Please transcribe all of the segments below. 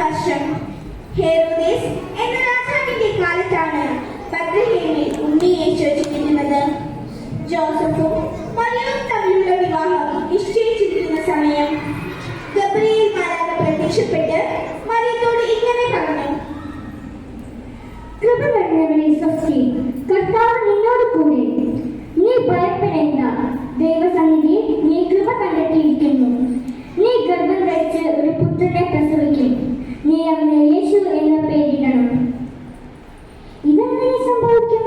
വർഷം ഹെരോദേസ് എന്ന രാജാവിന്റെ കാലത്താണ് ബത്ലഹേമിൽ ഉണ്ണി യേശു ജനിക്കുന്നത്. ജോസഫും മറിയവും തമ്മിലുള്ള വിവാഹം നിശ്ചയിച്ചിരിക്കുന്ന സമയം ഗബ്രിയേൽ മാലാഖ പ്രത്യക്ഷപ്പെട്ട് മറിയത്തോട് ഇങ്ങനെ പറഞ്ഞു: കൃപ നിറഞ്ഞവളേ സ്വസ്തി, കർത്താവ് നിന്നോട് കൂടെ, നീ ഭയപ്പെടേണ്ട, ദൈവസന്നിധിയിൽ നീ കൃപ കണ്ടെത്തിയിരിക്കുന്നു. നീ ഗർഭം ധരിച്ച് ഒരു പുത്രനെ പ്രസവിക്കും, നീ അവന് യേശു എന്ന പേരിടണം. ഇതെങ്ങനെ സംഭവിക്കും?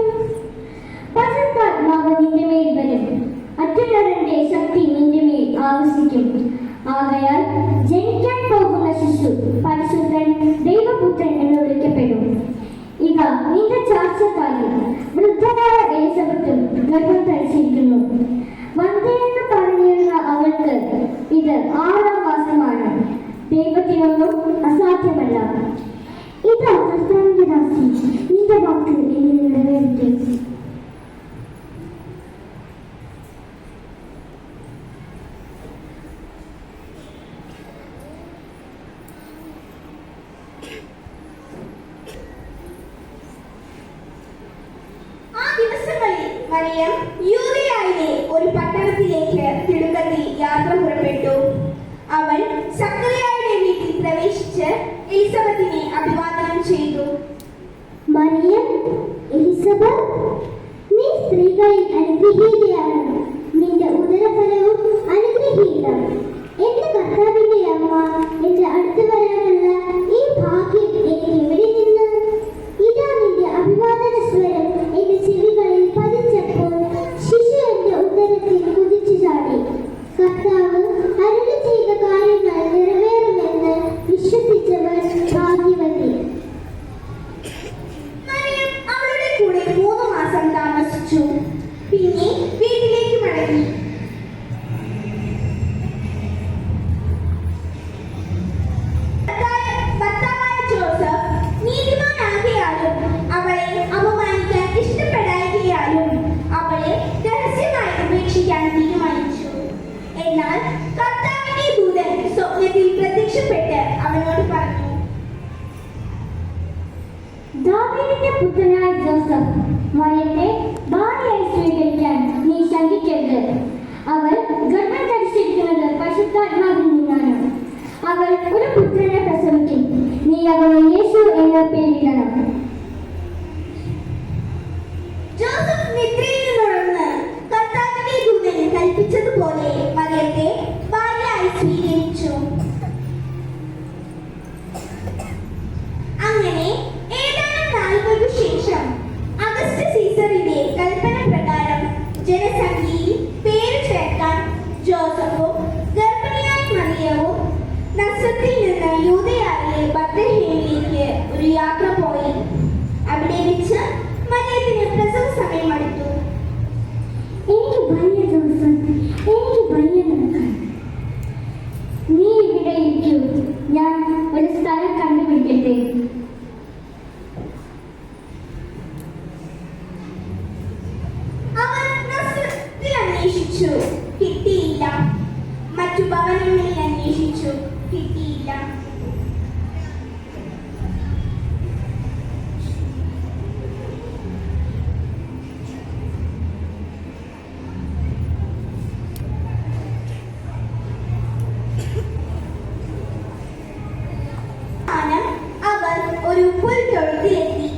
പരിശുദ്ധാത്മാവ് നിന്റെ മേൽ വരും, അത്യുന്നതന്റെ ശക്തി നിന്റെ മേൽ ആവസിക്കും. ആകയാൽ ജനിക്കാൻ പോകുന്ന ശിശു പരിശുദ്ധൻ, ദൈവപുത്രൻ എന്ന് വിളിക്കപ്പെടും. ഇതാ നിന്റെ ചാർച്ചക്കാരി വൃദ്ധനായ എലിസബത്തും ഗർഭം ധരിച്ചിരിക്കുന്നു. വന്ധ്യയെന്ന് പറഞ്ഞിരുന്ന അവൾക്ക് ഇത് 6-ാം മാസമാണ്. ദൈവത്തിനൊന്നും അസാധ്യമല്ല. ഇതാ കർത്താവിന്റെ ദാസി, നിന്റെ വാക്ക് എന്നിൽ നിറവേറട്ടെ. മറിയം യൂദയായിലെ ഒരു പട്ടണത്തിലേക്ക് തിടുക്കത്തിൽ യാത്ര പുറപ്പെട്ടു. അവൾ സക്കറിയായുടെ വീട്ടിൽ പ്രവേശിച്ച് എലിസബത്തിനെ അഭിവാദനം ചെയ്തു. മറിയം, എലിസബത്ത്, നീ സ്ത്രീകളിൽ അനുഗ്രഹീതയാണ്, നിന്റെ ഉദരഫലവും അനുഗ്രഹീതം. എന്റെ കർത്താവിന്റെ അമ്മ, എന്റെ അടുത്ത് വരാനുള്ള ഈ ഭാഗ്യം എനിക്ക് എവിടെ നിന്ന്? ഇതാ നിന്റെ അഭിവാദന സ്വരം എന്റെ ചെവികളിൽ പതിച്ചപ്പോൾ ശിശു എന്റെ ഉദരത്തിൽ കുതിച്ചു ചാടി. കർത്താവ് അരുളി ചെയ്ത കാര്യങ്ങൾ നിറവേറുമെന്ന് വിശ്വസിച്ചവർ ഭാഗ്യവതി. മറിയം അവളുടെ കൂടെ 3 മാസം താമസിച്ചു. പിന്നെ വീട്ടിലേക്ക് മടങ്ങി. ഭർത്താവായ ജോസഫ് നീതിമാനാകയാലും അവളെ അപമാനിക്കാൻ ഇഷ്ടപ്പെടായകയാലും അവളെ രഹസ്യമായി ഉപേക്ഷിക്കാൻ തീരുമാനിച്ചു. എന്നാൽ കർത്താവിന്റെ ദൂതൻ സ്വപ്നത്തിൽ പ്രത്യക്ഷപ്പെട്ട് അവനോട് പറഞ്ഞു: ദാവീദിന്റെ പുത്രനായ ജോസഫ്, മറിയത്തെ ഭാര്യയായി സ്വീകരിക്കാൻ നീ ശങ്കിക്കരുത്. അവൾ ഗർഭം ധരിച്ചിരിക്കുന്നത് പരിശുദ്ധാത്മാവിൽ നിന്നാണ്. അവൾ ഒരു പുത്രനെ പ്രസവിക്കും, നീ അവനെ യേശു എന്ന പേരിടണം. ജോസഫ് നിദ്രയിൽ നിന്നുണർന്ന് കർത്താവിന്റെ ദൂതൻ കൽപ്പിച്ചതുപോലെ മറിയത്തെ ഭാര്യയായി സ്വീകരിച്ചു. അങ്ങനെ ഏതാനും നാളുകൾക്കു ശേഷം അഗസ്റ്റ് സീസറിന്റെ കൽപ്പന പ്രകാരം ജനസംഖ്യയിൽ പേര് ചേർക്കാൻ ജോസഫും ഗർഭിണിയായ മറിയവും നസ്രത്തിൽ നിന്ന് യൂദയായിലെ ബത്ലഹേമിലേക്ക് ഒരു യാത്ര പോയി. അവിടെ വെച്ച് മറിയത്തിന് പ്രസവ സമയം അടുത്തു. എനിക്ക് ഭയ ജോസഫ്, എനിക്ക് ഭയ നിനക്ക്. നീ ഇവിടെ ഇരിക്കൂ, ഞാൻ ഒരു സ്ഥലം കണ്ടുപിടിക്കട്ടെ. അവൻ നസ്രത്തിൽ അന്വേഷിച്ചു, കിട്ടിയില്ല. മറ്റു ഭവനങ്ങളിൽ അന്വേഷിച്ചു, കിട്ടിയില്ല. അവർ ഒരു പുൽത്തൊഴുത്തിലെത്തി.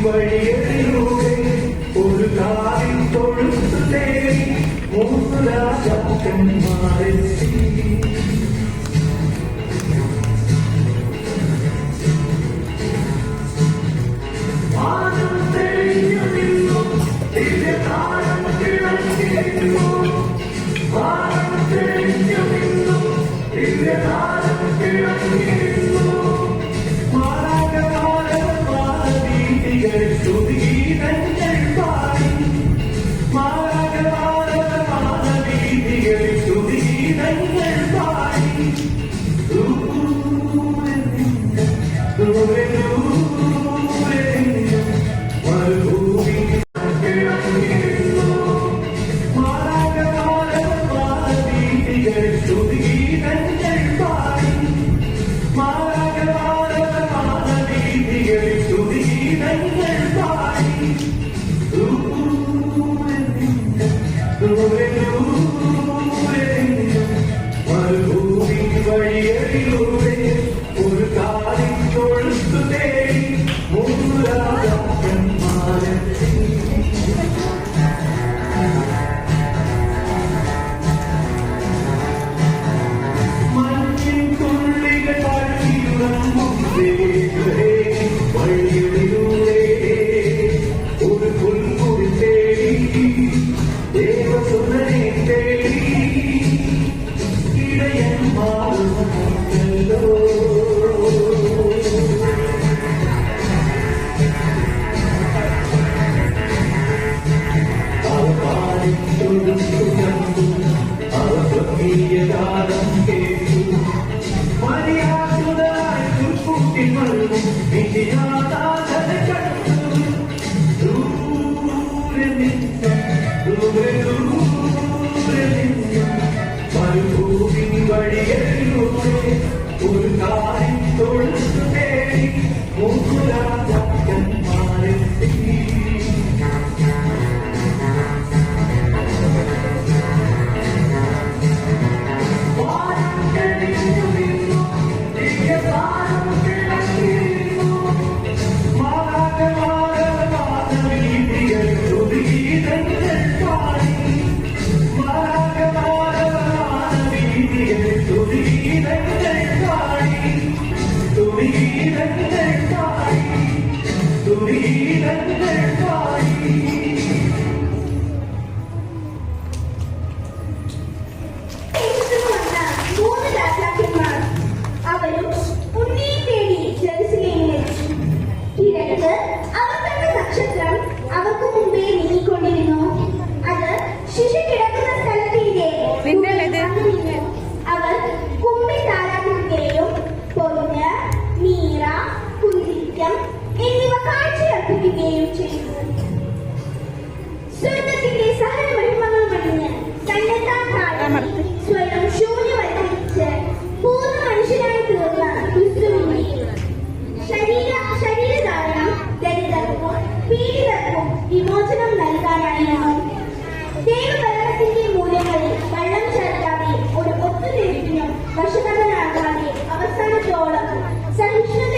വഴികളിലൂടെ ഒരു കാലിൽ തൊഴുത്തു തേടി മൂന്ന് രാജാക്കന്മാരെത്തി വാനം തെളിഞ്ഞു നിന്നു ദിവ്യതാരം തിളങ്ങിയിരുന്നു വാനം തെളിഞ്ഞു നിന്നു ദിവ്യതാരം തിളങ്ങിയിരുന്നു സ്തുതിഗീതങ്ങൾ പാടി മാനവീതികൾ സ്തുതിഗീതങ്ങൾ പാടി ദൂരെ ദൂരെ മരുഭൂമി മാനവീതികൾ സ്തുതിഗീതങ്ങൾ പാടി മാനവീതികൾ സ്തുതിഗീതങ്ങൾ മരുഭൂമി വഴികളിലൂടെ ഒരു കാലിൽ തൊഴുത്തു തേടി മൂന്ന് രാജാക്കന്മാരെത്തി മഞ്ഞിൻ തുള്ളികൾ പഴുകിയുറങ്ങും വഴികളിലൂടെ ഒരു പുൽക്കുടി തേടി ദേവസുരനെ തേടി ഇടയൻ മാറുന്നല്ലോ അവർ പാടിത്തൊഴുത്തു കണ്ടു അവർ സ്വർഗീയഗാനം കേട്ടു മര്യാദായി പുൽക്കുട്ടി മരുന്നു നിധിയാതാകത കണ്ടു മരുഭൂമി വഴികളിലൂടെ ഒരു കാലിൽ തൊഴുത്തു തേടി മൂന്ന് രാജാക്കന്മാരെത്തി വാനം തെളിഞ്ഞു നിന്നു ദിവ്യതാരം തിളങ്ങിയിരുന്നു മാനവീതികൾ സ്തുതിഗീതങ്ങൾ പാടി മാനവീതികൾ സ്തുതിഗീതങ്ങൾ പാടി സ്തുതിഗീതങ്ങൾ പാടി സ്തുതിഗീതങ്ങൾ പാടി മൂന്ന് രാജാക്കന്മാർ അവരും ഉണ്ണിയെ തേടി ജെറുസലേമിലെത്തി. കിഴക്ക് അവർ കണ്ട നക്ഷത്രം അവർക്ക് മുമ്പേ നീങ്ങിക്കൊണ്ടിരുന്നു. അത് ശിശു കിടക്കുന്ന സ്ഥലത്തിന്റെ അവർ കുമ്പിൾ താരാട്ടുകയും പൊന്ന്, മീറ, കുന്തിരിക്കം എന്നിവ കാഴ്ചയർപ്പിക്കുകയും ചെയ്തു. സ്വർഗത്തിന്റെ സകല മഹിമകൾ വെടിഞ്ഞ് തന്നെത്താൻ താഴ്ത്തി സ്വയം ശൂന്യവൽക്കരിച്ച് പൂർണ്ണ മനുഷ്യനായി തീർന്ന ക്രിസ്തുവിനെ ശരീരധാരണം ദരിദ്രർക്കും പീഡിതർക്കും വിമോചനം നൽകാനായിരുന്നു. ദൈവഭരണത്തിന്റെ മൂല്യങ്ങളിൽ വെള്ളം ചേർക്കാതെ ഒരു ഒത്തുതീർപ്പിനും വശകഥനാകാതെ അവസാനത്തോളം സഹിഷ്ണുത